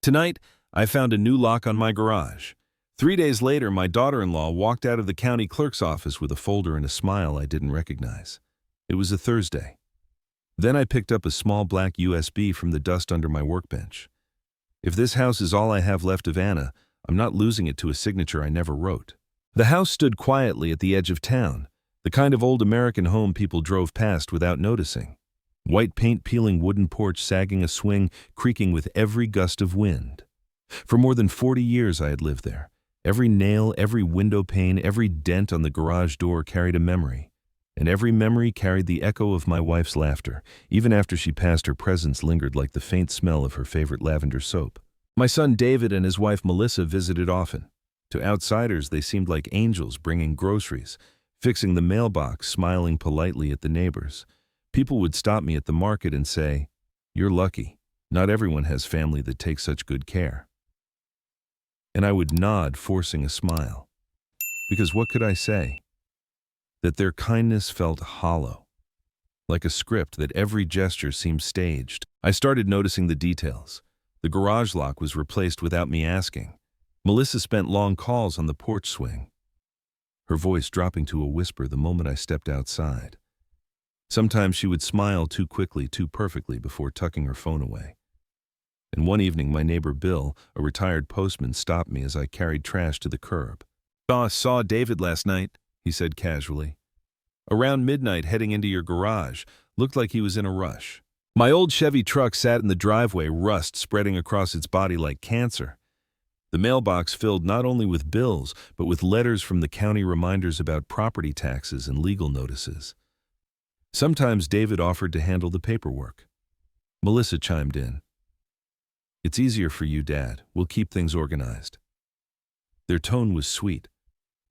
Tonight, I found a new lock on my garage. 3 days later, my daughter-in-law walked out of the county clerk's office with a folder and a smile I didn't recognize. It was a Thursday. Then I picked up a small black USB from the dust under my workbench. If this house is all I have left of Anna, I'm not losing it to a signature I never wrote. The house stood quietly at the edge of town, the kind of old American home people drove past without noticing. White paint-peeling wooden porch sagging a swing, creaking with every gust of wind. For more than 40 years I had lived there. Every nail, every window pane, every dent on the garage door carried a memory. And every memory carried the echo of my wife's laughter. Even after she passed, her presence lingered like the faint smell of her favorite lavender soap. My son David and his wife Melissa visited often. To outsiders, they seemed like angels bringing groceries, fixing the mailbox, smiling politely at the neighbors. People would stop me at the market and say, "You're lucky. Not everyone has family that takes such good care." And I would nod, forcing a smile. Because what could I say? That their kindness felt hollow, like a script that every gesture seemed staged. I started noticing the details. The garage lock was replaced without me asking. Melissa spent long calls on the porch swing, her voice dropping to a whisper the moment I stepped outside. Sometimes she would smile too quickly, too perfectly before tucking her phone away. And one evening, my neighbor Bill, a retired postman, stopped me as I carried trash to the curb. Saw David last night," he said casually. "Around midnight heading into your garage. Looked like he was in a rush." My old Chevy truck sat in the driveway, rust spreading across its body like cancer. The mailbox filled not only with bills, but with letters from the county, reminders about property taxes and legal notices. Sometimes David offered to handle the paperwork. Melissa chimed in. "It's easier for you, Dad. We'll keep things organized." Their tone was sweet,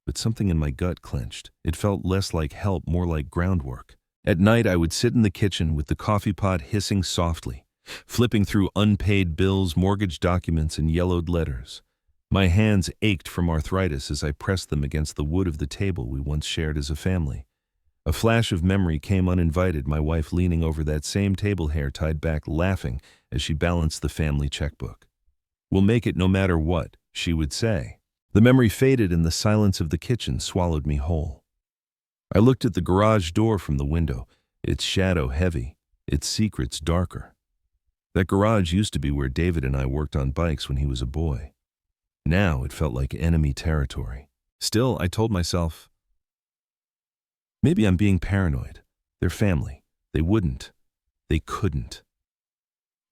but something in my gut clenched. It felt less like help, more like groundwork. At night, I would sit in the kitchen with the coffee pot hissing softly, flipping through unpaid bills, mortgage documents, and yellowed letters. My hands ached from arthritis as I pressed them against the wood of the table we once shared as a family. A flash of memory came uninvited, my wife leaning over that same table, hair tied back, laughing as she balanced the family checkbook. "We'll make it no matter what," she would say. The memory faded and the silence of the kitchen swallowed me whole. I looked at the garage door from the window, its shadow heavy, its secrets darker. That garage used to be where David and I worked on bikes when he was a boy. Now it felt like enemy territory. Still, I told myself, maybe I'm being paranoid. They're family. They couldn't.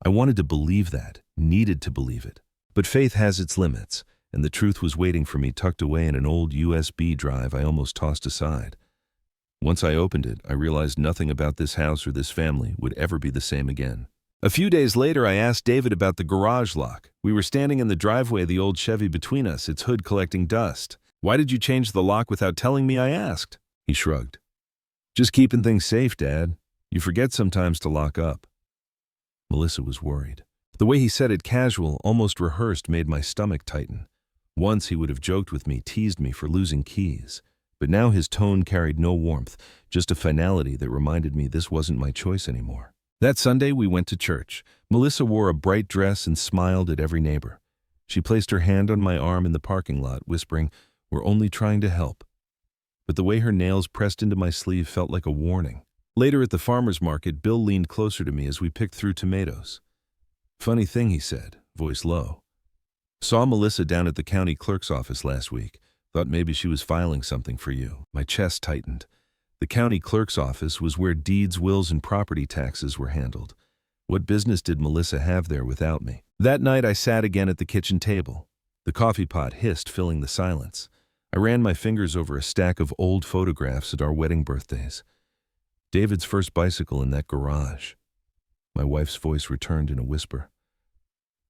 I wanted to believe that, needed to believe it. But faith has its limits, and the truth was waiting for me tucked away in an old USB drive I almost tossed aside. Once I opened it, I realized nothing about this house or this family would ever be the same again. A few days later, I asked David about the garage lock. We were standing in the driveway, the old Chevy between us, its hood collecting dust. "Why did you change the lock without telling me?" I asked. He shrugged. "Just keeping things safe, Dad. You forget sometimes to lock up." Melissa was worried. The way he said it, casual, almost rehearsed, made my stomach tighten. Once he would have joked with me, teased me for losing keys. But now his tone carried no warmth, just a finality that reminded me this wasn't my choice anymore. That Sunday, we went to church. Melissa wore a bright dress and smiled at every neighbor. She placed her hand on my arm in the parking lot, whispering, "We're only trying to help." But the way her nails pressed into my sleeve felt like a warning. Later at the farmer's market, Bill leaned closer to me as we picked through tomatoes. "Funny thing," he said, voice low. "Saw Melissa down at the county clerk's office last week. Thought maybe she was filing something for you." My chest tightened. The county clerk's office was where deeds, wills, and property taxes were handled. What business did Melissa have there without me? That night I sat again at the kitchen table. The coffee pot hissed, filling the silence. I ran my fingers over a stack of old photographs at our wedding birthdays. David's first bicycle in that garage. My wife's voice returned in a whisper.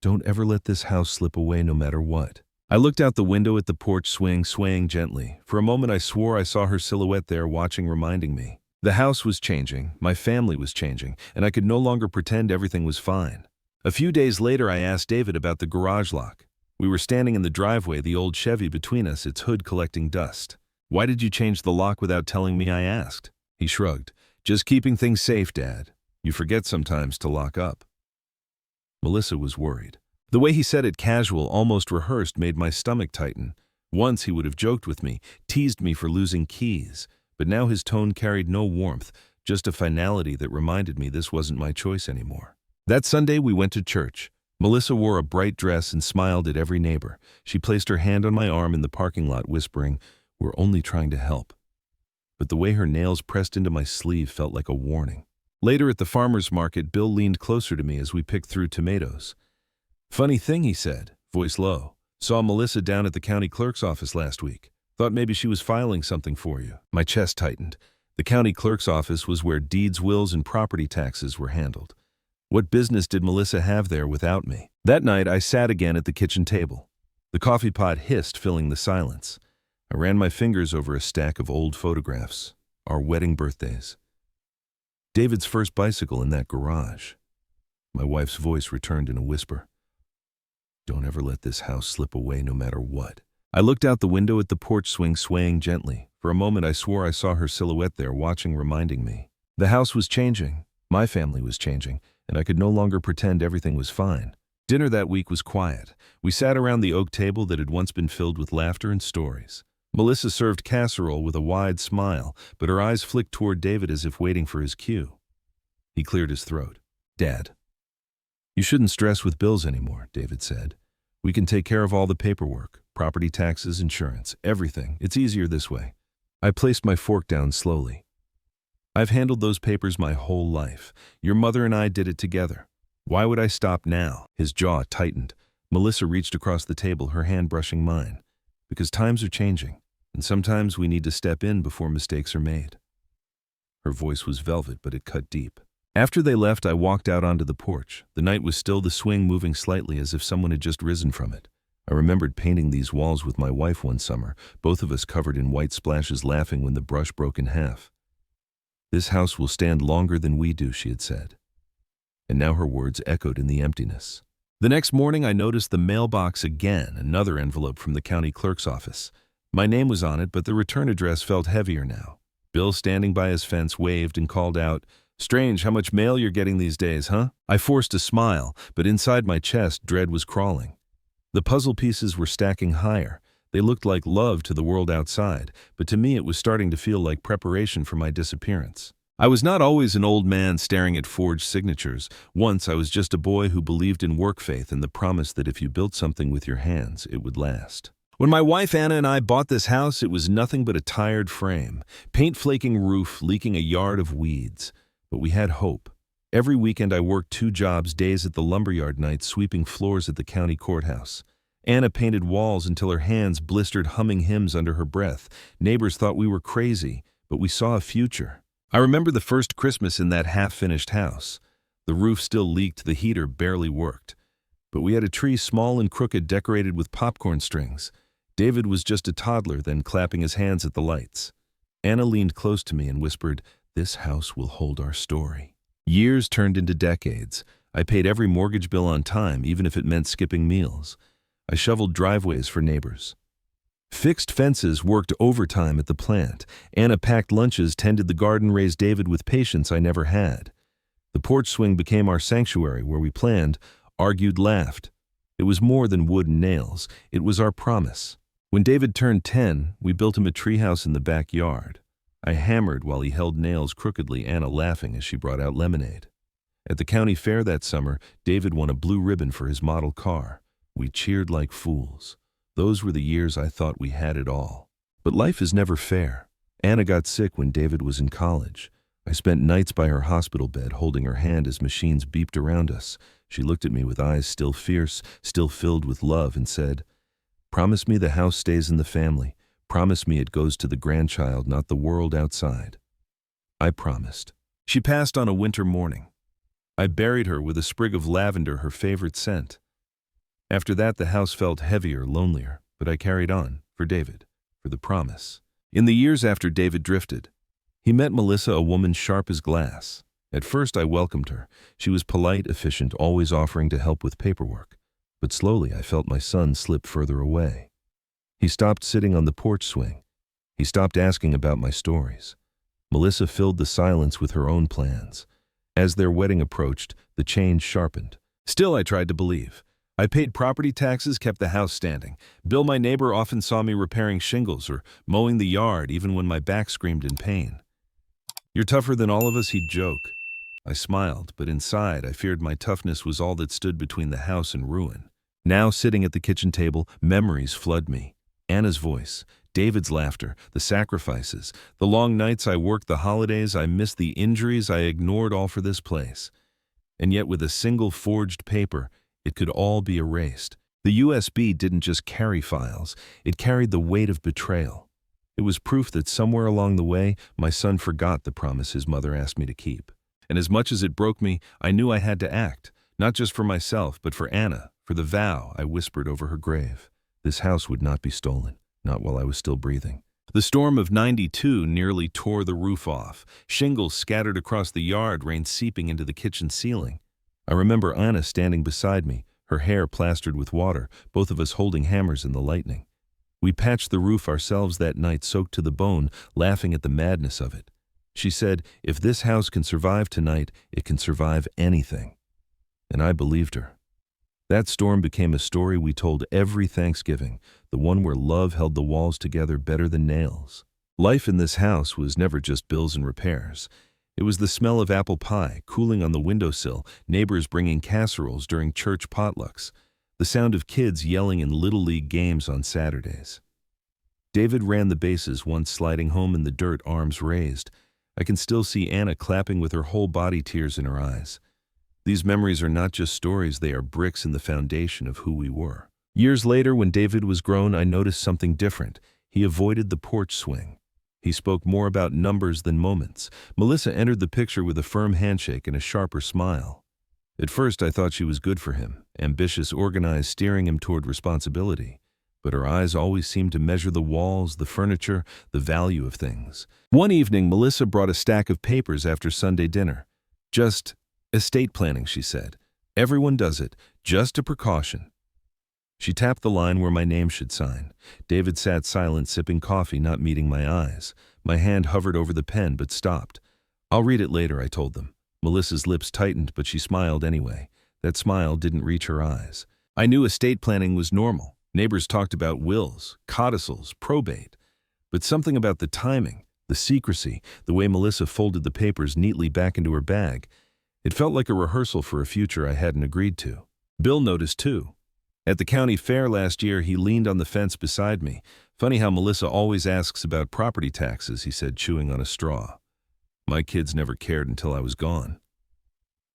"Don't ever let this house slip away no matter what." I looked out the window at the porch swing, swaying gently. For a moment I swore I saw her silhouette there, watching, reminding me. The house was changing, my family was changing, and I could no longer pretend everything was fine. A few days later I asked David about the garage lock. We were standing in the driveway, the old Chevy between us, its hood collecting dust. "Why did you change the lock without telling me?" I asked. He shrugged. "Just keeping things safe, Dad. You forget sometimes to lock up." Melissa was worried. The way he said it casual, almost rehearsed, made my stomach tighten. Once he would have joked with me, teased me for losing keys, but now his tone carried no warmth, just a finality that reminded me this wasn't my choice anymore. That Sunday we went to church. Melissa wore a bright dress and smiled at every neighbor. She placed her hand on my arm in the parking lot, whispering, "We're only trying to help." But the way her nails pressed into my sleeve felt like a warning. Later at the farmer's market, Bill leaned closer to me as we picked through tomatoes. "Funny thing," he said, voice low. "Saw Melissa down at the county clerk's office last week. Thought maybe she was filing something for you." My chest tightened. The county clerk's office was where deeds, wills, and property taxes were handled. What business did Melissa have there without me? That night, I sat again at the kitchen table. The coffee pot hissed, filling the silence. I ran my fingers over a stack of old photographs, our wedding birthdays. David's first bicycle in that garage. My wife's voice returned in a whisper. "Don't ever let this house slip away no matter what." I looked out the window at the porch swing swaying gently. For a moment I swore I saw her silhouette there watching, reminding me. The house was changing. My family was changing, and I could no longer pretend everything was fine. Dinner that week was quiet. We sat around the oak table that had once been filled with laughter and stories. Melissa served casserole with a wide smile, but her eyes flicked toward David as if waiting for his cue. He cleared his throat. "Dad, you shouldn't stress with bills anymore," David said. "We can take care of all the paperwork, property taxes, insurance, everything. It's easier this way." I placed my fork down slowly. "I've handled those papers my whole life. Your mother and I did it together. Why would I stop now?" His jaw tightened. Melissa reached across the table, her hand brushing mine. "Because times are changing, and sometimes we need to step in before mistakes are made." Her voice was velvet, but it cut deep. After they left, I walked out onto the porch. The night was still, the swing moving slightly as if someone had just risen from it. I remembered painting these walls with my wife one summer, both of us covered in white splashes, laughing when the brush broke in half. "This house will stand longer than we do," she had said. And now her words echoed in the emptiness. The next morning I noticed the mailbox again, another envelope from the county clerk's office. My name was on it, but the return address felt heavier now. Bill, standing by his fence, waved and called out, "Strange how much mail you're getting these days, huh?" I forced a smile, but inside my chest, dread was crawling. The puzzle pieces were stacking higher. They looked like love to the world outside, but to me it was starting to feel like preparation for my disappearance. I was not always an old man staring at forged signatures. Once I was just a boy who believed in work faith and the promise that if you built something with your hands, it would last. When my wife Anna and I bought this house, it was nothing but a tired frame, paint-flaking roof, leaking a yard of weeds. But we had hope. Every weekend I worked 2 jobs, days at the lumberyard, nights sweeping floors at the county courthouse. Anna painted walls until her hands blistered, humming hymns under her breath. Neighbors thought we were crazy, but we saw a future. I remember the first Christmas in that half-finished house. The roof still leaked, the heater barely worked. But we had a tree small and crooked, decorated with popcorn strings. David was just a toddler, then clapping his hands at the lights. Anna leaned close to me and whispered, "This house will hold our story." Years turned into decades. I paid every mortgage bill on time, even if it meant skipping meals. I shoveled driveways for neighbors. Fixed fences, worked overtime at the plant. Anna packed lunches, tended the garden, raised David with patience I never had. The porch swing became our sanctuary where we planned, argued, laughed. It was more than wood and nails. It was our promise. When David turned 10, we built him a treehouse in the backyard. I hammered while he held nails crookedly, Anna laughing as she brought out lemonade. At the county fair that summer, David won a blue ribbon for his model car. We cheered like fools. Those were the years I thought we had it all. But life is never fair. Anna got sick when David was in college. I spent nights by her hospital bed, holding her hand as machines beeped around us. She looked at me with eyes still fierce, still filled with love, and said, "Promise me the house stays in the family. Promise me it goes to the grandchild, not the world outside." I promised. She passed on a winter morning. I buried her with a sprig of lavender, her favorite scent. After that, the house felt heavier, lonelier, but I carried on, for David, for the promise. In the years after David drifted, he met Melissa, a woman sharp as glass. At first, I welcomed her. She was polite, efficient, always offering to help with paperwork. But slowly, I felt my son slip further away. He stopped sitting on the porch swing. He stopped asking about my stories. Melissa filled the silence with her own plans. As their wedding approached, the change sharpened. Still, I tried to believe. I paid property taxes, kept the house standing. Bill, my neighbor, often saw me repairing shingles or mowing the yard even when my back screamed in pain. "You're tougher than all of us," he'd joke. I smiled, but inside I feared my toughness was all that stood between the house and ruin. Now, sitting at the kitchen table, memories flood me. Anna's voice, David's laughter, the sacrifices, the long nights I worked, the holidays I missed, the injuries I ignored, all for this place. And yet with a single forged paper, it could all be erased. The USB didn't just carry files, it carried the weight of betrayal. It was proof that somewhere along the way, my son forgot the promise his mother asked me to keep. And as much as it broke me, I knew I had to act, not just for myself, but for Anna, for the vow I whispered over her grave. This house would not be stolen, not while I was still breathing. The storm of '92 nearly tore the roof off. Shingles scattered across the yard, rain seeping into the kitchen ceiling. I remember Anna standing beside me, her hair plastered with water, both of us holding hammers in the lightning. We patched the roof ourselves that night, soaked to the bone, laughing at the madness of it. She said, "If this house can survive tonight, it can survive anything." And I believed her. That storm became a story we told every Thanksgiving, the one where love held the walls together better than nails. Life in this house was never just bills and repairs. It was the smell of apple pie cooling on the windowsill, neighbors bringing casseroles during church potlucks, the sound of kids yelling in Little League games on Saturdays. David ran the bases once, sliding home in the dirt, arms raised. I can still see Anna clapping with her whole body, tears in her eyes. These memories are not just stories, they are bricks in the foundation of who we were. Years later, when David was grown, I noticed something different. He avoided the porch swing. He spoke more about numbers than moments. Melissa entered the picture with a firm handshake and a sharper smile. At first, I thought she was good for him, ambitious, organized, steering him toward responsibility. But her eyes always seemed to measure the walls, the furniture, the value of things. One evening, Melissa brought a stack of papers after Sunday dinner. "Just estate planning," she said. "Everyone does it, just a precaution." She tapped the line where my name should sign. David sat silent, sipping coffee, not meeting my eyes. My hand hovered over the pen, but stopped. "I'll read it later," I told them. Melissa's lips tightened, but she smiled anyway. That smile didn't reach her eyes. I knew estate planning was normal. Neighbors talked about wills, codicils, probate. But something about the timing, the secrecy, the way Melissa folded the papers neatly back into her bag, it felt like a rehearsal for a future I hadn't agreed to. Bill noticed too. At the county fair last year, he leaned on the fence beside me. "Funny how Melissa always asks about property taxes," he said, chewing on a straw. "My kids never cared until I was gone."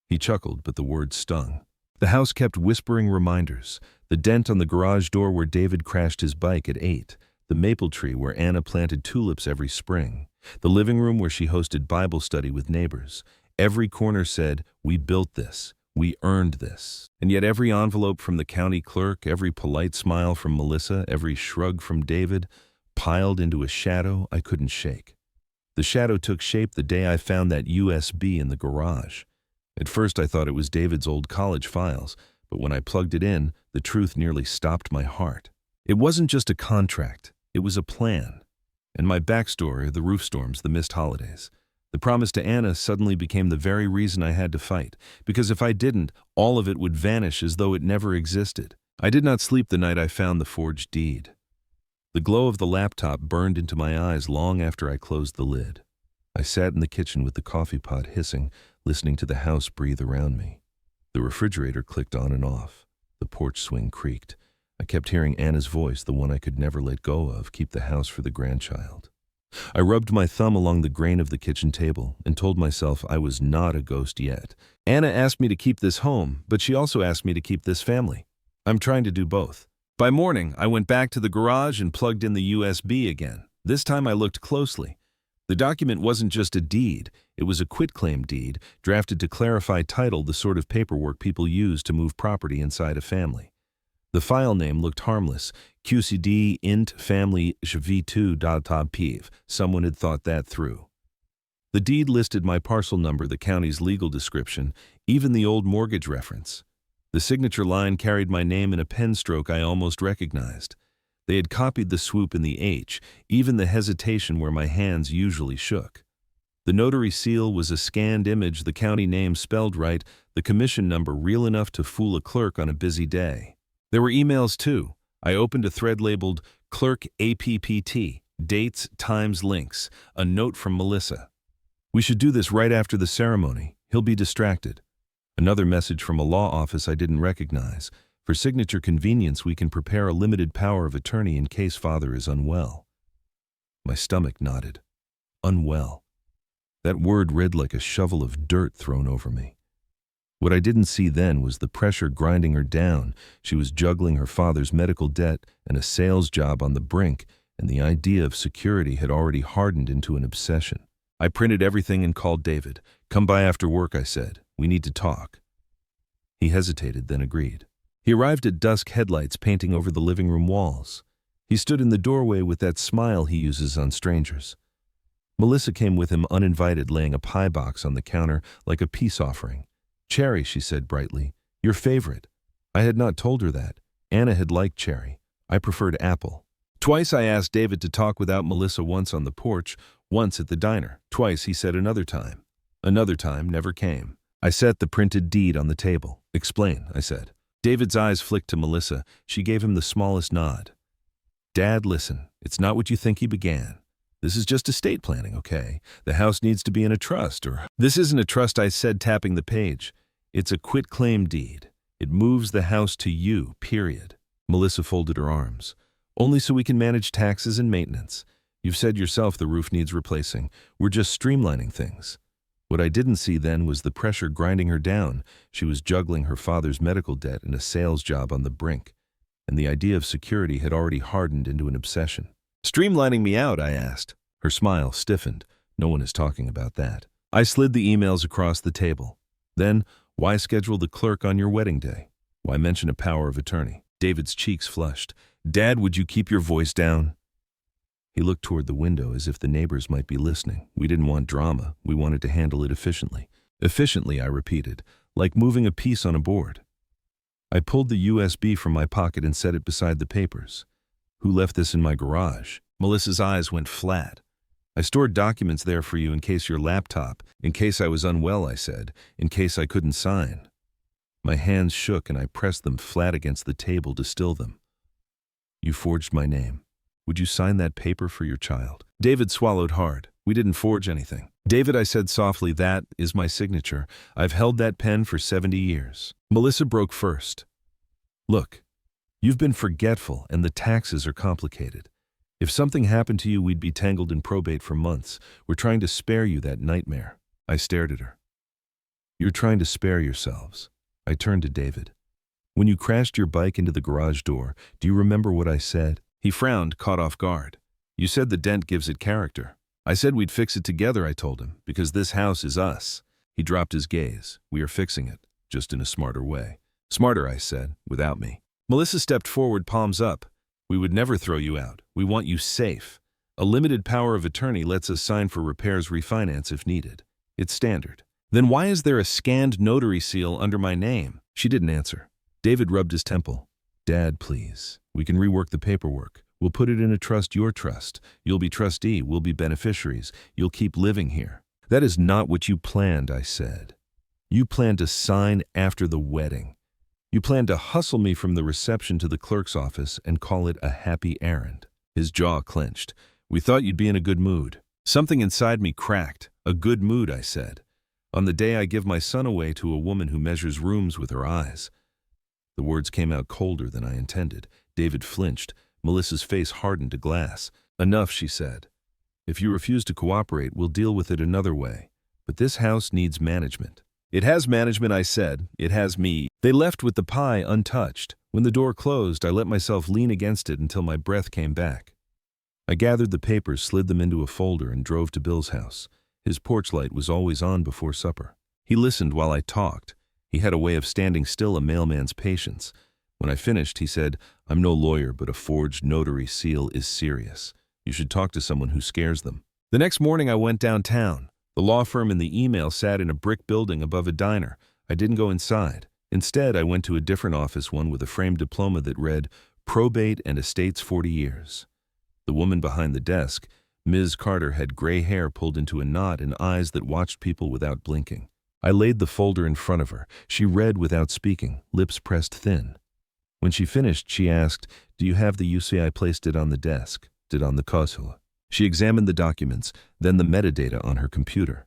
He chuckled, but the words stung. The house kept whispering reminders. The dent on the garage door where David crashed his bike at 8. The maple tree where Anna planted tulips every spring. The living room where she hosted Bible study with neighbors. Every corner said, "We built this. We earned this." And yet every envelope from the county clerk, every polite smile from Melissa, every shrug from David, piled into a shadow I couldn't shake. The shadow took shape the day I found that USB in the garage. At first I thought it was David's old college files, but when I plugged it in, the truth nearly stopped my heart. It wasn't just a contract, it was a plan. And my backstory, the roof storms, the missed holidays. The promise to Anna suddenly became the very reason I had to fight, because if I didn't, all of it would vanish as though it never existed. I did not sleep the night I found the forged deed. The glow of the laptop burned into my eyes long after I closed the lid. I sat in the kitchen with the coffee pot hissing, listening to the house breathe around me. The refrigerator clicked on and off. The porch swing creaked. I kept hearing Anna's voice, the one I could never let go of, keep the house for the grandchild. I rubbed my thumb along the grain of the kitchen table and told myself I was not a ghost yet. Anna asked me to keep this home, but she also asked me to keep this family. I'm trying to do both. By morning, I went back to the garage and plugged in the USB again. This time I looked closely. The document wasn't just a deed, it was a quitclaim deed, drafted to clarify title, the sort of paperwork people use to move property inside a family. The file name looked harmless, QCD int family v2.piv. Someone had thought that through. The deed listed my parcel number, the county's legal description, even the old mortgage reference. The signature line carried my name in a pen stroke I almost recognized. They had copied the swoop in the H, even the hesitation where my hands usually shook. The notary seal was a scanned image, the county name spelled right, the commission number real enough to fool a clerk on a busy day. There were emails too. I opened a thread labeled Clerk APPT, dates, times, links, a note from Melissa. We should do this right after the ceremony. He'll be distracted. Another message from a law office I didn't recognize. For signature convenience, we can prepare a limited power of attorney in case father is unwell. My stomach nodded. Unwell. That word read like a shovel of dirt thrown over me. What I didn't see then was the pressure grinding her down. She was juggling her father's medical debt and a sales job on the brink, and the idea of security had already hardened into an obsession. I printed everything and called David. "Come by after work," I said. "We need to talk." He hesitated, then agreed. He arrived at dusk, headlights painting over the living room walls. He stood in the doorway with that smile he uses on strangers. Melissa came with him uninvited, laying a pie box on the counter like a peace offering. "Cherry," she said brightly. "Your favorite." I had not told her that. Anna had liked cherry. I preferred apple. Twice I asked David to talk without Melissa, once on the porch, once at the diner. Twice he said another time. Another time never came. I set the printed deed on the table. "Explain," I said. David's eyes flicked to Melissa. She gave him the smallest nod. "Dad, listen, it's not what you think," he began. "This is just estate planning, okay? The house needs to be in a trust, or—" "This isn't a trust," I said, tapping the page. "It's a quitclaim deed. It moves the house to you, period." Melissa folded her arms. "Only so we can manage taxes and maintenance. You've said yourself the roof needs replacing. We're just streamlining things." What I didn't see then was the pressure grinding her down. She was juggling her father's medical debt and a sales job on the brink, and the idea of security had already hardened into an obsession. "Streamlining me out?" I asked. Her smile stiffened. "No one is talking about that." I slid the emails across the table. "Then, why schedule the clerk on your wedding day? Why mention a power of attorney?" David's cheeks flushed. "Dad, would you keep your voice down?" He looked toward the window as if the neighbors might be listening. We didn't want drama. We wanted to handle it efficiently. "Efficiently," I repeated, "like moving a piece on a board." I pulled the USB from my pocket and set it beside the papers. "Who left this in my garage?" Melissa's eyes went flat. "I stored documents there for you in case your laptop, in case I was unwell," I said, "in case I couldn't sign." My hands shook and I pressed them flat against the table to still them. "You forged my name. Would you sign that paper for your child?" David swallowed hard. "We didn't forge anything." "David," I said softly, "that is my signature. I've held that pen for 70 years. Melissa broke first. "Look, you've been forgetful and the taxes are complicated. If something happened to you, we'd be tangled in probate for months. We're trying to spare you that nightmare." I stared at her. "You're trying to spare yourselves." I turned to David. "When you crashed your bike into the garage door, do you remember what I said?" He frowned, caught off guard. "You said the dent gives it character." "I said we'd fix it together," I told him, "because this house is us." He dropped his gaze. "We are fixing it, just in a smarter way." "Smarter," I said, "without me." Melissa stepped forward, palms up. "We would never throw you out. We want you safe. A limited power of attorney lets us sign for repairs, refinance if needed. It's standard." "Then why is there a scanned notary seal under my name?" She didn't answer. David rubbed his temple. "Dad, please. We can rework the paperwork. We'll put it in a trust, your trust. You'll be trustee, we'll be beneficiaries. You'll keep living here." "That is not what you planned," I said. "You planned to sign after the wedding. You planned to hustle me from the reception to the clerk's office and call it a happy errand." His jaw clenched. "We thought you'd be in a good mood." Something inside me cracked. "A good mood," I said. "On the day I give my son away to a woman who measures rooms with her eyes." The words came out colder than I intended. David flinched. Melissa's face hardened to glass. "Enough," she said. "If you refuse to cooperate, we'll deal with it another way. But this house needs management." "It has management," I said. "It has me." They left with the pie untouched. When the door closed, I let myself lean against it until my breath came back. I gathered the papers, slid them into a folder, and drove to Bill's house. His porch light was always on before supper. He listened while I talked. He had a way of standing still, a mailman's patience. When I finished, he said, "I'm no lawyer, but a forged notary seal is serious. You should talk to someone who scares them." The next morning I went downtown. The law firm in the email sat in a brick building above a diner. I didn't go inside. Instead, I went to a different office, one with a framed diploma that read, "Probate and Estates 40 Years." The woman behind the desk, Ms. Carter had gray hair pulled into a knot and eyes that watched people without blinking. I laid the folder in front of her. She read without speaking, lips pressed thin. When she finished, she asked, "Do you have the UCI?" I placed it on the desk, did on the console. She examined the documents, then the metadata on her computer.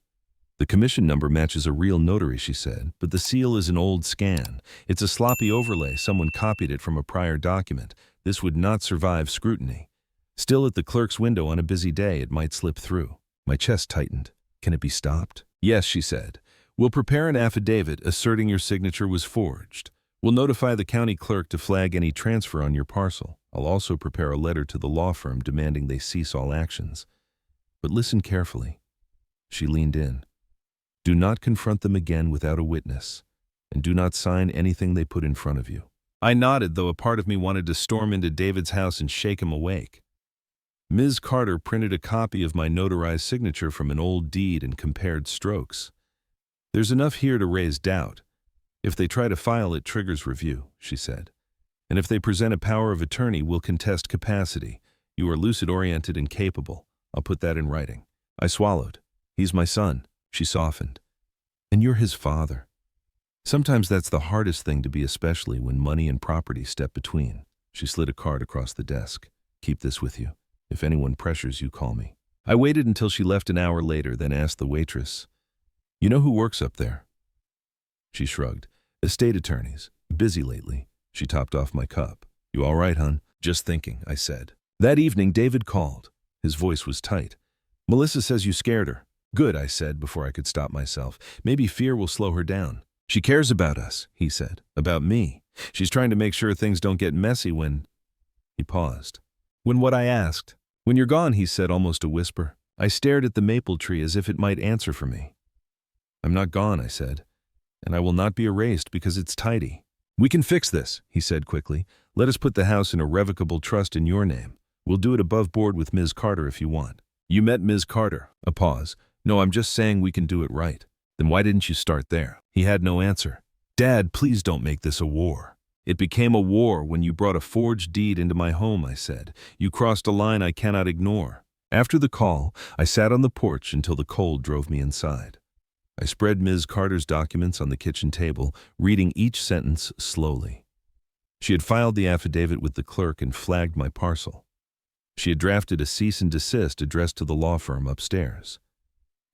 "The commission number matches a real notary," she said, "but the seal is an old scan. It's a sloppy overlay. Someone copied it from a prior document. This would not survive scrutiny. Still, at the clerk's window on a busy day, it might slip through." My chest tightened. "Can it be stopped?" "Yes," she said. "We'll prepare an affidavit asserting your signature was forged. We'll notify the county clerk to flag any transfer on your parcel. I'll also prepare a letter to the law firm demanding they cease all actions. But listen carefully." She leaned in. "Do not confront them again without a witness, and do not sign anything they put in front of you." I nodded, though a part of me wanted to storm into David's house and shake him awake. Ms. Carter printed a copy of my notarized signature from an old deed and compared strokes. "There's enough here to raise doubt. If they try to file, it triggers review," she said. "And if they present a power of attorney, we'll contest capacity. You are lucid-oriented and capable. I'll put that in writing." I swallowed. "He's my son," she softened. "And you're his father. Sometimes that's the hardest thing to be, especially when money and property step between." She slid a card across the desk. "Keep this with you. If anyone pressures you, call me." I waited until she left an hour later, then asked the waitress, "You know who works up there?" She shrugged. "Estate attorneys. Busy lately." She topped off my cup. "You all right, hon?" "Just thinking," I said. That evening, David called. His voice was tight. "Melissa says you scared her." "Good," I said before I could stop myself. "Maybe fear will slow her down." "She cares about us," he said. "About me. She's trying to make sure things don't get messy when—" He paused. "When what?" I asked. "When you're gone," he said, almost a whisper. I stared at the maple tree as if it might answer for me. "I'm not gone," I said. "And I will not be erased because it's tidy." "We can fix this," he said quickly. "Let us put the house in a revocable trust in your name. We'll do it above board with Ms. Carter if you want." "You met Ms. Carter?" A pause. "No, I'm just saying we can do it right." "Then why didn't you start there?" He had no answer. "Dad, please don't make this a war." "It became a war when you brought a forged deed into my home," I said. "You crossed a line I cannot ignore." After the call, I sat on the porch until the cold drove me inside. I spread Ms. Carter's documents on the kitchen table, reading each sentence slowly. She had filed the affidavit with the clerk and flagged my parcel. She had drafted a cease and desist addressed to the law firm upstairs.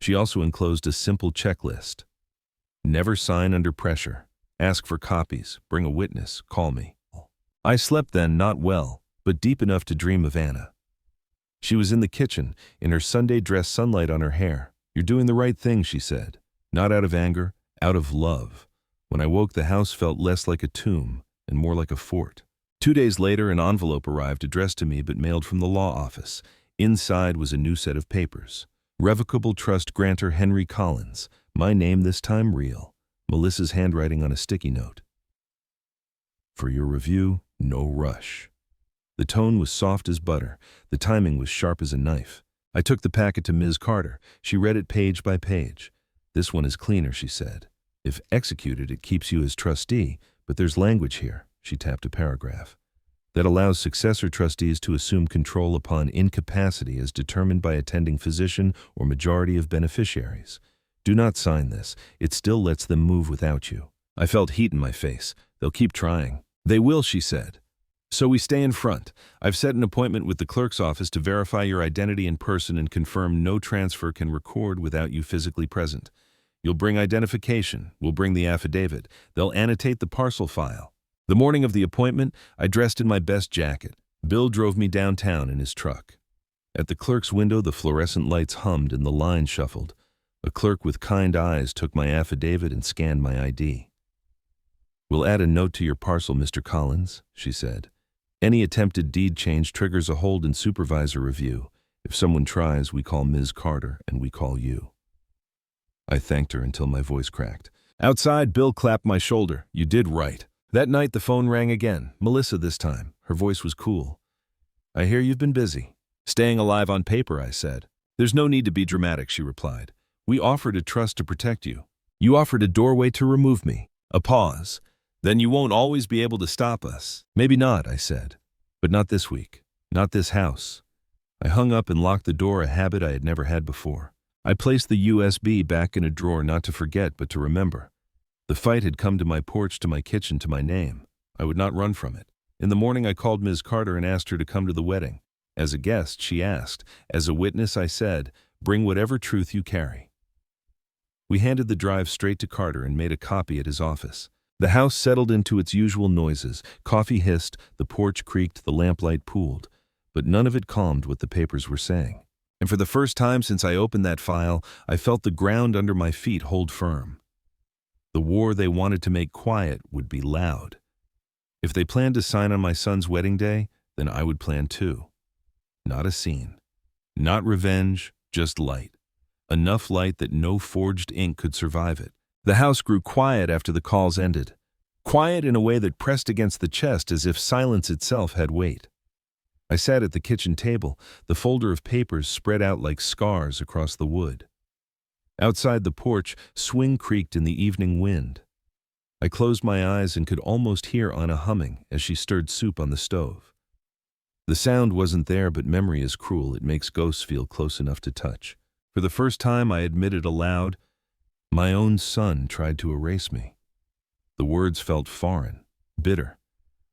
She also enclosed a simple checklist. Never sign under pressure. Ask for copies. Bring a witness. Call me. I slept then, not well, but deep enough to dream of Anna. She was in the kitchen, in her Sunday dress, sunlight on her hair. "You're doing the right thing," she said. Not out of anger, out of love. When I woke, the house felt less like a tomb and more like a fort. 2 days later, an envelope arrived addressed to me but mailed from the law office. Inside was a new set of papers. Revocable trust grantor Henry Collins. My name this time real. Melissa's handwriting on a sticky note. "For your review, no rush." The tone was soft as butter. The timing was sharp as a knife. I took the packet to Ms. Carter. She read it page by page. "This one is cleaner," she said. "If executed, it keeps you as trustee, but there's language here," she tapped a paragraph, "that allows successor trustees to assume control upon incapacity as determined by attending physician or majority of beneficiaries. Do not sign this. It still lets them move without you." I felt heat in my face. "They'll keep trying." "They will," she said. "So we stay in front. I've set an appointment with the clerk's office to verify your identity in person and confirm no transfer can record without you physically present. You'll bring identification. We'll bring the affidavit. They'll annotate the parcel file." The morning of the appointment, I dressed in my best jacket. Bill drove me downtown in his truck. At the clerk's window, the fluorescent lights hummed and the line shuffled. A clerk with kind eyes took my affidavit and scanned my ID. "We'll add a note to your parcel, Mr. Collins," she said. "Any attempted deed change triggers a hold and supervisor review. If someone tries, we call Ms. Carter and we call you." I thanked her until my voice cracked. Outside, Bill clapped my shoulder. "You did right." That night, the phone rang again. Melissa this time. Her voice was cool. "I hear you've been busy." "Staying alive on paper," I said. "There's no need to be dramatic," she replied. "We offered a trust to protect you. You offered a doorway to remove me." A pause. "Then you won't always be able to stop us." "Maybe not," I said. "But not this week. Not this house." I hung up and locked the door, a habit I had never had before. I placed the USB back in a drawer, not to forget but to remember. The fight had come to my porch, to my kitchen, to my name. I would not run from it. In the morning I called Ms. Carter and asked her to come to the wedding. As a guest, she asked. As a witness, I said, bring whatever truth you carry. We handed the drive straight to Carter and made a copy at his office. The house settled into its usual noises. Coffee hissed, the porch creaked, the lamplight pooled. But none of it calmed what the papers were saying. And for the first time since I opened that file, I felt the ground under my feet hold firm. The war they wanted to make quiet would be loud. If they planned to sign on my son's wedding day, then I would plan too. Not a scene. Not revenge, just light. Enough light that no forged ink could survive it. The house grew quiet after the calls ended. Quiet in a way that pressed against the chest, as if silence itself had weight. I sat at the kitchen table, the folder of papers spread out like scars across the wood. Outside the porch, swing creaked in the evening wind. I closed my eyes and could almost hear Anna humming as she stirred soup on the stove. The sound wasn't there, but memory is cruel. It makes ghosts feel close enough to touch. For the first time, I admitted aloud, my own son tried to erase me. The words felt foreign, bitter.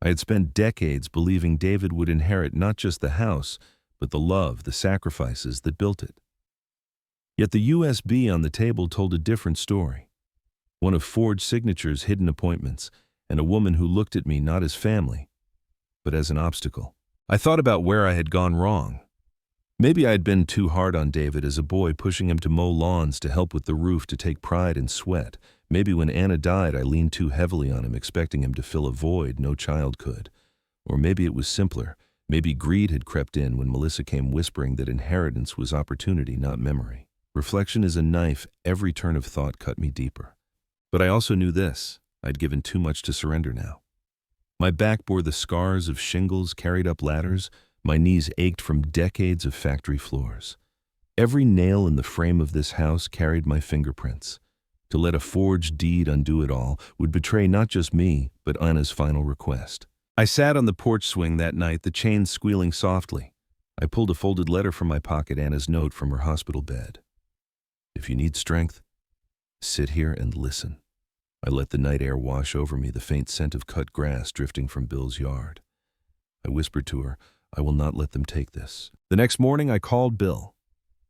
I had spent decades believing David would inherit not just the house, but the love, the sacrifices that built it. Yet the USB on the table told a different story. One of forged signatures, hidden appointments, and a woman who looked at me not as family, but as an obstacle. I thought about where I had gone wrong. Maybe I had been too hard on David as a boy, pushing him to mow lawns, to help with the roof, to take pride in sweat. Maybe when Anna died, I leaned too heavily on him, expecting him to fill a void no child could. Or maybe it was simpler. Maybe greed had crept in when Melissa came whispering that inheritance was opportunity, not memory. Reflection is a knife. Every turn of thought cut me deeper. But I also knew this. I'd given too much to surrender now. My back bore the scars of shingles carried up ladders. My knees ached from decades of factory floors. Every nail in the frame of this house carried my fingerprints. To let a forged deed undo it all would betray not just me, but Anna's final request. I sat on the porch swing that night, the chains squealing softly. I pulled a folded letter from my pocket, Anna's note from her hospital bed. If you need strength, sit here and listen. I let the night air wash over me, the faint scent of cut grass drifting from Bill's yard. I whispered to her, I will not let them take this. The next morning I called Bill.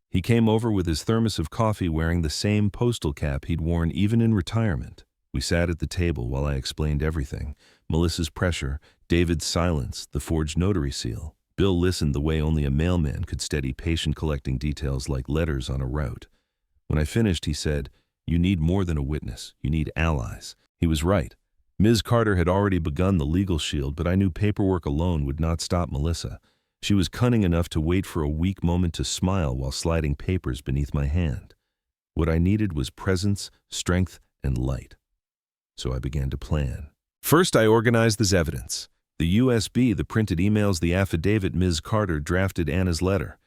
He came over with his thermos of coffee, wearing the same postal cap he'd worn even in retirement. We sat at the table while I explained everything. Melissa's pressure, David's silence, the forged notary seal. Bill listened the way only a mailman could steady, patient, collecting details like letters on a route. When I finished, he said, you need more than a witness. You need allies. He was right. Ms. Carter had already begun the legal shield, but I knew paperwork alone would not stop Melissa. She was cunning enough to wait for a weak moment to smile while sliding papers beneath my hand. What I needed was presence, strength, and light. So I began to plan. First, I organized this evidence. The USB, the printed emails, the affidavit Ms. Carter drafted Anna's letter.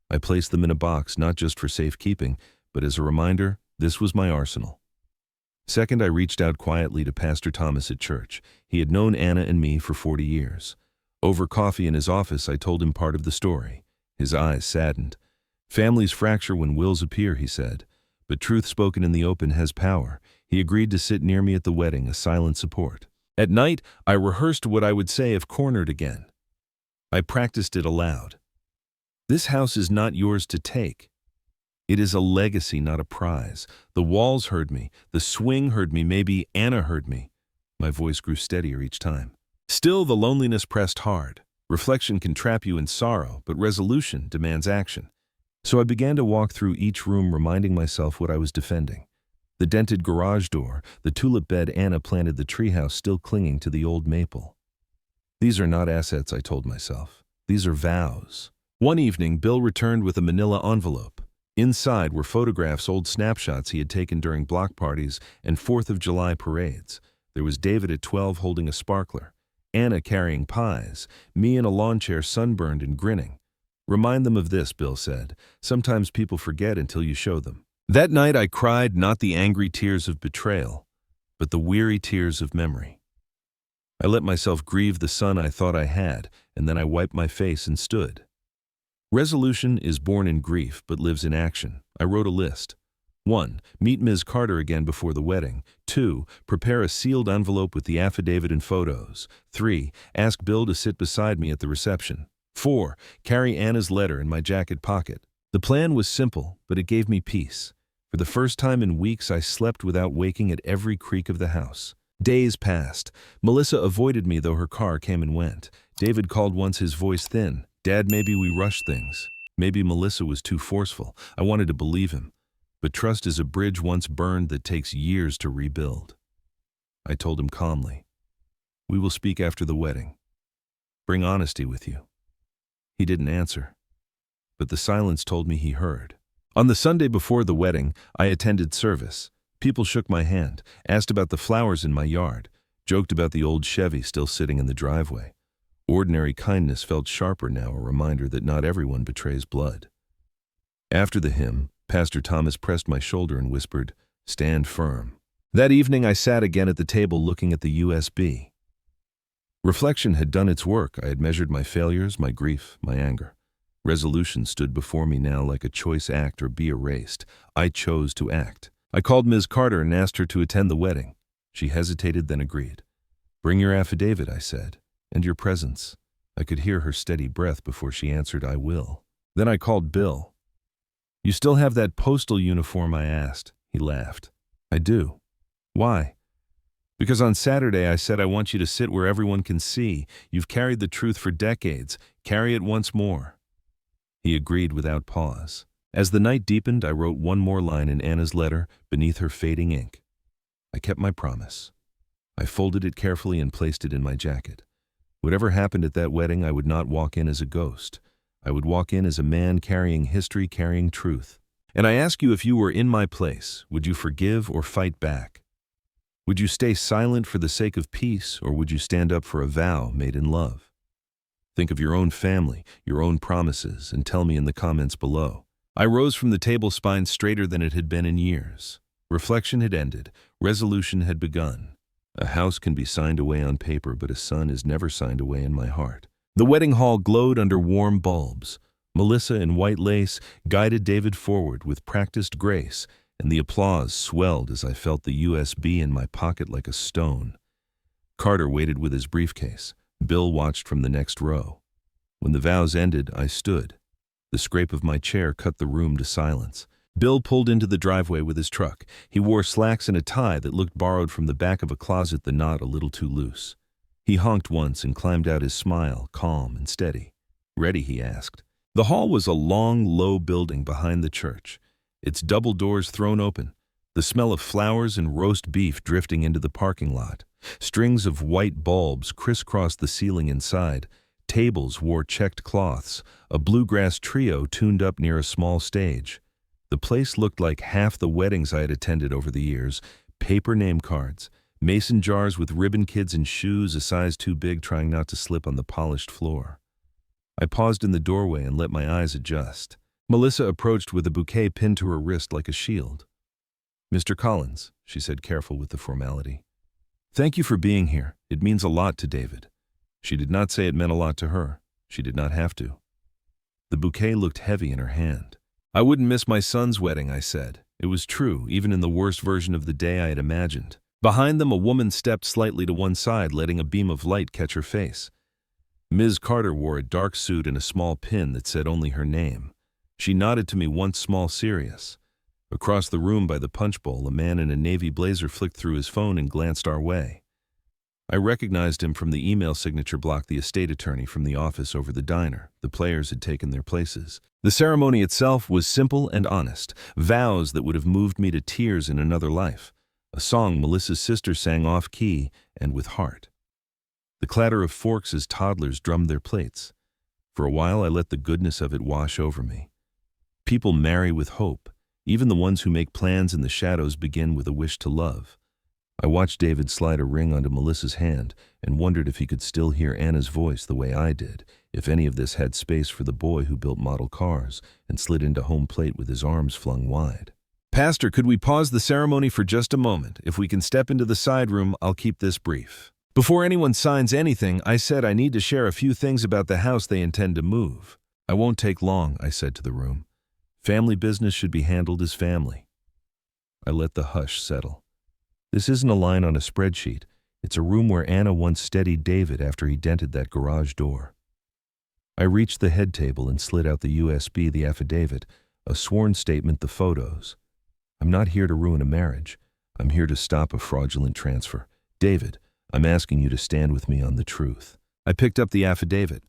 I placed them in a box, not just for safekeeping, but as a reminder, this was my arsenal. Second, I reached out quietly to Pastor Thomas at church. He had known Anna and me for 40 years. Over coffee in his office, I told him part of the story. His eyes saddened. Families fracture when wills appear, he said. But truth spoken in the open has power. He agreed to sit near me at the wedding, a silent support. At night, I rehearsed what I would say if cornered again. I practiced it aloud. This house is not yours to take. It is a legacy, not a prize. The walls heard me. The swing heard me. Maybe Anna heard me. My voice grew steadier each time. Still, the loneliness pressed hard. Reflection can trap you in sorrow, but resolution demands action. So I began to walk through each room, reminding myself what I was defending. The dented garage door, the tulip bed Anna planted, the treehouse still clinging to the old maple. These are not assets, I told myself. These are vows. One evening, Bill returned with a manila envelope. Inside were photographs, old snapshots he had taken during block parties and 4th of July parades. There was David at 12 holding a sparkler, Anna carrying pies, me in a lawn chair, sunburned and grinning. Remind them of this, Bill said. Sometimes people forget until you show them. That night I cried not the angry tears of betrayal, but the weary tears of memory. I let myself grieve the son I thought I had, and then I wiped my face and stood. Resolution is born in grief but lives in action. I wrote a list. 1. Meet Ms. Carter again before the wedding. 2. Prepare a sealed envelope with the affidavit and photos. 3. Ask Bill to sit beside me at the reception. 4. Carry Anna's letter in my jacket pocket. The plan was simple, but it gave me peace. For the first time in weeks, I slept without waking at every creak of the house. Days passed. Melissa avoided me, though her car came and went. David called once, his voice thin. Dad, maybe we rushed things. Maybe Melissa was too forceful. I wanted to believe him. But trust is a bridge once burned that takes years to rebuild. I told him calmly, "We will speak after the wedding. Bring honesty with you." He didn't answer, but the silence told me he heard. On the Sunday before the wedding, I attended service. People shook my hand, asked about the flowers in my yard, joked about the old Chevy still sitting in the driveway. Ordinary kindness felt sharper now, a reminder that not everyone betrays blood. After the hymn, Pastor Thomas pressed my shoulder and whispered, "Stand firm." That evening I sat again at the table looking at the USB. Reflection had done its work. I had measured my failures, my grief, my anger. Resolution stood before me now like a choice: act or be erased. I chose to act. I called Ms. Carter and asked her to attend the wedding. She hesitated, then agreed. "Bring your affidavit," I said, "and your presence." I could hear her steady breath before she answered, "I will." Then I called Bill. "You still have that postal uniform?" I asked. He laughed. "I do." "Why?" "Because on Saturday I said I want you to sit where everyone can see. You've carried the truth for decades. Carry it once more." He agreed without pause. As the night deepened, I wrote one more line in Anna's letter beneath her fading ink. I kept my promise. I folded it carefully and placed it in my jacket. Whatever happened at that wedding, I would not walk in as a ghost. I would walk in as a man carrying history, carrying truth. And I ask you, if you were in my place, would you forgive or fight back? Would you stay silent for the sake of peace, or would you stand up for a vow made in love? Think of your own family, your own promises, and tell me in the comments below. I rose from the table, spine straighter than it had been in years. Reflection had ended. Resolution had begun. A house can be signed away on paper, but a son is never signed away in my heart. The wedding hall glowed under warm bulbs. Melissa in white lace guided David forward with practiced grace, and the applause swelled as I felt the USB in my pocket like a stone. Carter waited with his briefcase. Bill watched from the next row. When the vows ended, I stood. The scrape of my chair cut the room to silence. Bill pulled into the driveway with his truck. He wore slacks and a tie that looked borrowed from the back of a closet, the knot a little too loose. He honked once and climbed out, his smile calm and steady. "Ready?" he asked. The hall was a long, low building behind the church, its double doors thrown open, the smell of flowers and roast beef drifting into the parking lot. Strings of white bulbs crisscrossed the ceiling inside. Tables wore checked cloths, a bluegrass trio tuned up near a small stage. The place looked like half the weddings I had attended over the years: paper name cards, mason jars with ribbon kids in shoes a size too big, trying not to slip on the polished floor. I paused in the doorway and let my eyes adjust. Melissa approached with a bouquet pinned to her wrist like a shield. "Mr. Collins," she said, careful with the formality. "Thank you for being here. It means a lot to David." She did not say it meant a lot to her. She did not have to. The bouquet looked heavy in her hand. "I wouldn't miss my son's wedding," I said. It was true, even in the worst version of the day I had imagined. Behind them, a woman stepped slightly to one side, letting a beam of light catch her face. Ms. Carter wore a dark suit and a small pin that said only her name. She nodded to me once, small, serious. Across the room by the punch bowl, a man in a navy blazer flicked through his phone and glanced our way. I recognized him from the email signature block, the estate attorney from the office over the diner. The players had taken their places. The ceremony itself was simple and honest, vows that would have moved me to tears in another life. A song Melissa's sister sang off-key and with heart. The clatter of forks as toddlers drummed their plates. For a while I let the goodness of it wash over me. People marry with hope. Even the ones who make plans in the shadows begin with a wish to love. I watched David slide a ring onto Melissa's hand and wondered if he could still hear Anna's voice the way I did, if any of this had space for the boy who built model cars and slid into home plate with his arms flung wide. "Pastor, could we pause the ceremony for just a moment? If we can step into the side room, I'll keep this brief." Before anyone signs anything, I said I need to share a few things about the house they intend to move. I won't take long, I said to the room. Family business should be handled as family. I let the hush settle. This isn't a line on a spreadsheet. It's a room where Anna once steadied David after he dented that garage door. I reached the head table and slid out the USB, the affidavit, a sworn statement, the photos. I'm not here to ruin a marriage. I'm here to stop a fraudulent transfer. David, I'm asking you to stand with me on the truth. I picked up the affidavit.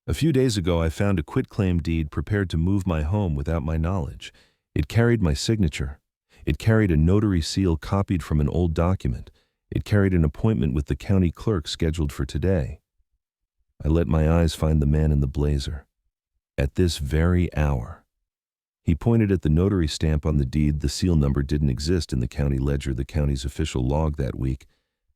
A few days ago, I found a quitclaim deed prepared to move my home without my knowledge. It carried my signature. It carried a notary seal copied from an old document. It carried an appointment with the county clerk scheduled for today. I let my eyes find the man in the blazer. At this very hour. He pointed at the notary stamp on the deed. The seal number didn't exist in the county ledger, the county's official log that week,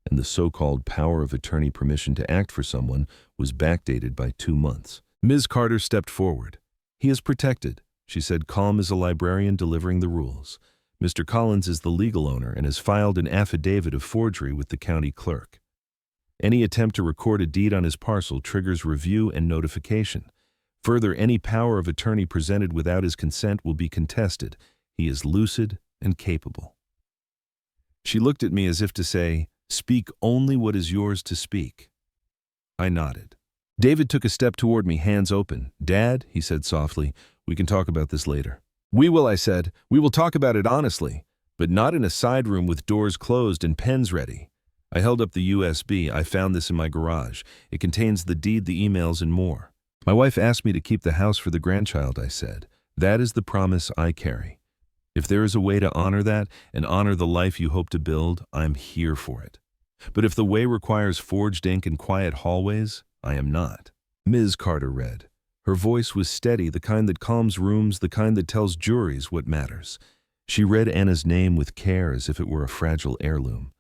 and the so-called power of attorney permission to act for someone was backdated by 2 months. Ms. Carter stepped forward. He is protected, she said, calm as a librarian delivering the rules. Mr. Collins is the legal owner and has filed an affidavit of forgery with the county clerk. Any attempt to record a deed on his parcel triggers review and notification. Further, any power of attorney presented without his consent will be contested. He is lucid and capable. She looked at me as if to say, speak only what is yours to speak. I nodded. David took a step toward me, hands open. Dad, he said softly, we can talk about this later. We will, I said. We will talk about it honestly, but not in a side room with doors closed and pens ready. I held up the USB. I found this in my garage. It contains the deed, the emails, and more. My wife asked me to keep the house for the grandchild, I said. That is the promise I carry. If there is a way to honor that and honor the life you hope to build, I'm here for it. But if the way requires forged ink and quiet hallways, I am not. Ms. Carter read. Her voice was steady, the kind that calms rooms, the kind that tells juries what matters. She read Anna's name with care as if it were a fragile heirloom.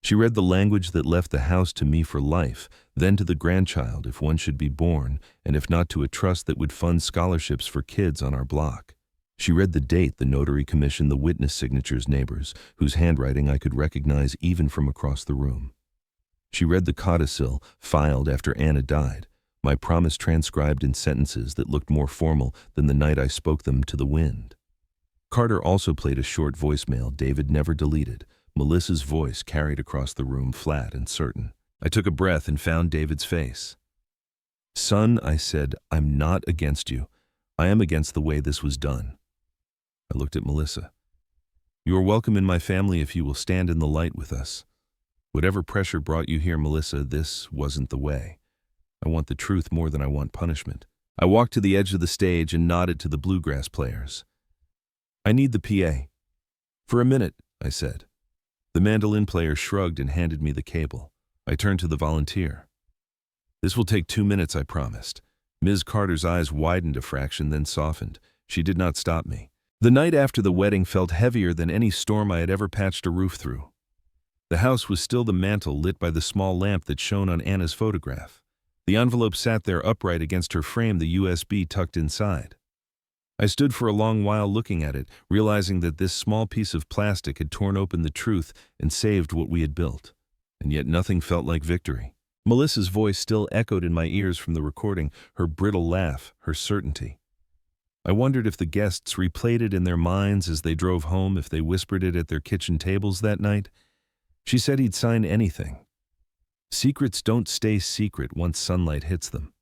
She read the language that left the house to me for life, then to the grandchild if one should be born, and if not, to a trust that would fund scholarships for kids on our block. She read the date, the notary commission, the witness signatures, neighbors, whose handwriting I could recognize even from across the room. She read the codicil, filed after Anna died, my promise transcribed in sentences that looked more formal than the night I spoke them to the wind. Carter also played a short voicemail David never deleted. Melissa's voice carried across the room, flat and certain. I took a breath and found David's face. Son, I said, I'm not against you. I am against the way this was done. I looked at Melissa. You are welcome in my family if you will stand in the light with us. Whatever pressure brought you here, Melissa, this wasn't the way. I want the truth more than I want punishment. I walked to the edge of the stage and nodded to the bluegrass players. I need the PA. For a minute, I said. The mandolin player shrugged and handed me the cable. I turned to the volunteer. This will take 2 minutes, I promised. Ms. Carter's eyes widened a fraction, then softened. She did not stop me. The night after the wedding felt heavier than any storm I had ever patched a roof through. The house was still the mantel lit by the small lamp that shone on Anna's photograph. The envelope sat there upright against her frame, the USB tucked inside. I stood for a long while looking at it, realizing that this small piece of plastic had torn open the truth and saved what we had built. And yet nothing felt like victory. Melissa's voice still echoed in my ears from the recording, her brittle laugh, her certainty. I wondered if the guests replayed it in their minds as they drove home, if they whispered it at their kitchen tables that night. She said he'd sign anything. Secrets don't stay secret once sunlight hits them.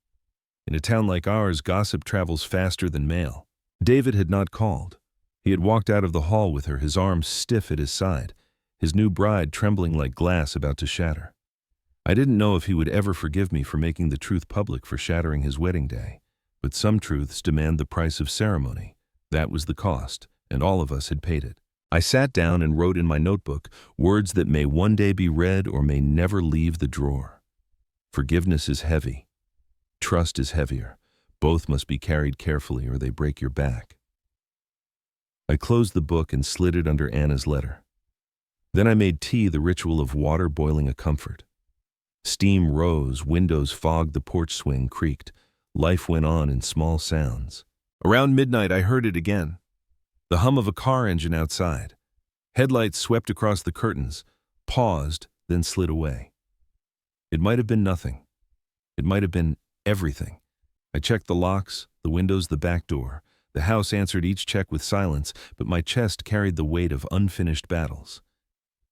In a town like ours, gossip travels faster than mail. David had not called. He had walked out of the hall with her, his arms stiff at his side, his new bride trembling like glass about to shatter. I didn't know if he would ever forgive me for making the truth public, for shattering his wedding day. But some truths demand the price of ceremony. That was the cost, and all of us had paid it. I sat down and wrote in my notebook words that may one day be read or may never leave the drawer. Forgiveness is heavy. Trust is heavier. Both must be carried carefully or they break your back. I closed the book and slid it under Anna's letter. Then I made tea, the ritual of water boiling a comfort. Steam rose, windows fogged, the porch swing creaked. Life went on in small sounds. Around midnight I heard it again. The hum of a car engine outside. Headlights swept across the curtains, paused, then slid away. It might have been nothing. It might have been everything. I checked the locks, the windows, the back door. The house answered each check with silence, but my chest carried the weight of unfinished battles.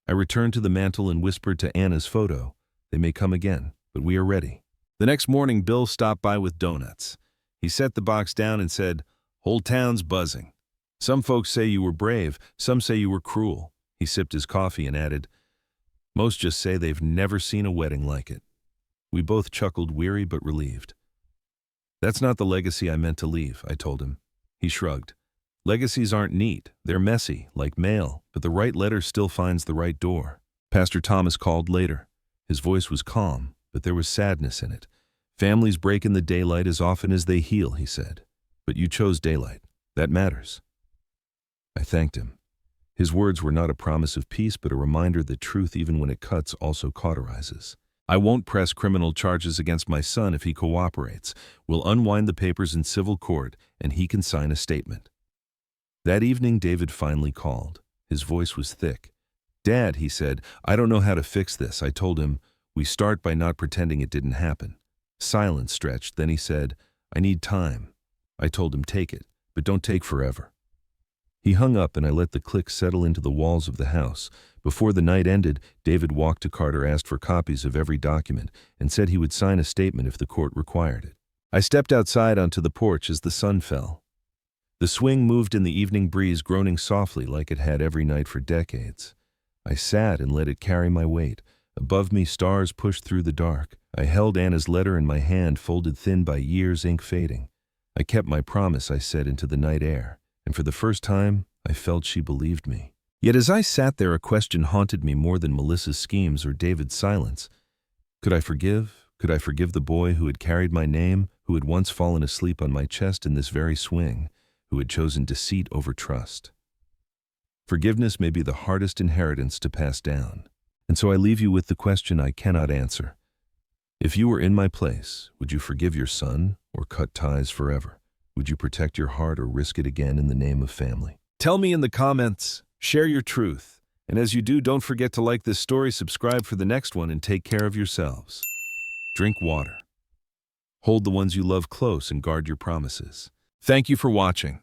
I returned to the mantel and whispered to Anna's photo, "They may come again, but we are ready." The next morning, Bill stopped by with donuts. He set the box down and said, "Whole town's buzzing. Some folks say you were brave, some say you were cruel." He sipped his coffee and added, "Most just say they've never seen a wedding like it." We both chuckled, weary but relieved. "That's not the legacy I meant to leave," I told him. He shrugged. "Legacies aren't neat. They're messy, like mail, but the right letter still finds the right door." Pastor Thomas called later. His voice was calm, but there was sadness in it. "Families break in the daylight as often as they heal," he said. "But you chose daylight. That matters." I thanked him. His words were not a promise of peace, but a reminder that truth, even when it cuts, also cauterizes. "I won't press criminal charges against my son if he cooperates. We'll unwind the papers in civil court, and he can sign a statement." That evening, David finally called. His voice was thick. "Dad," he said, "I don't know how to fix this." I told him, "We start by not pretending it didn't happen." Silence stretched, then he said, "I need time." I told him, "Take it, but don't take forever." He hung up and I let the click settle into the walls of the house. Before the night ended, David walked to Carter, asked for copies of every document, and said he would sign a statement if the court required it. I stepped outside onto the porch as the sun fell. The swing moved in the evening breeze, groaning softly like it had every night for decades. I sat and let it carry my weight. Above me, stars pushed through the dark. I held Anna's letter in my hand, folded thin by years, ink fading. I kept my promise, I said into the night air, and for the first time, I felt she believed me. Yet as I sat there, a question haunted me more than Melissa's schemes or David's silence. Could I forgive? Could I forgive the boy who had carried my name, who had once fallen asleep on my chest in this very swing, who had chosen deceit over trust? Forgiveness may be the hardest inheritance to pass down. And so I leave you with the question I cannot answer. If you were in my place, would you forgive your son or cut ties forever? Would you protect your heart or risk it again in the name of family? Tell me in the comments. Share your truth. And as you do, don't forget to like this story, subscribe for the next one, and take care of yourselves. Drink water. Hold the ones you love close and guard your promises. Thank you for watching.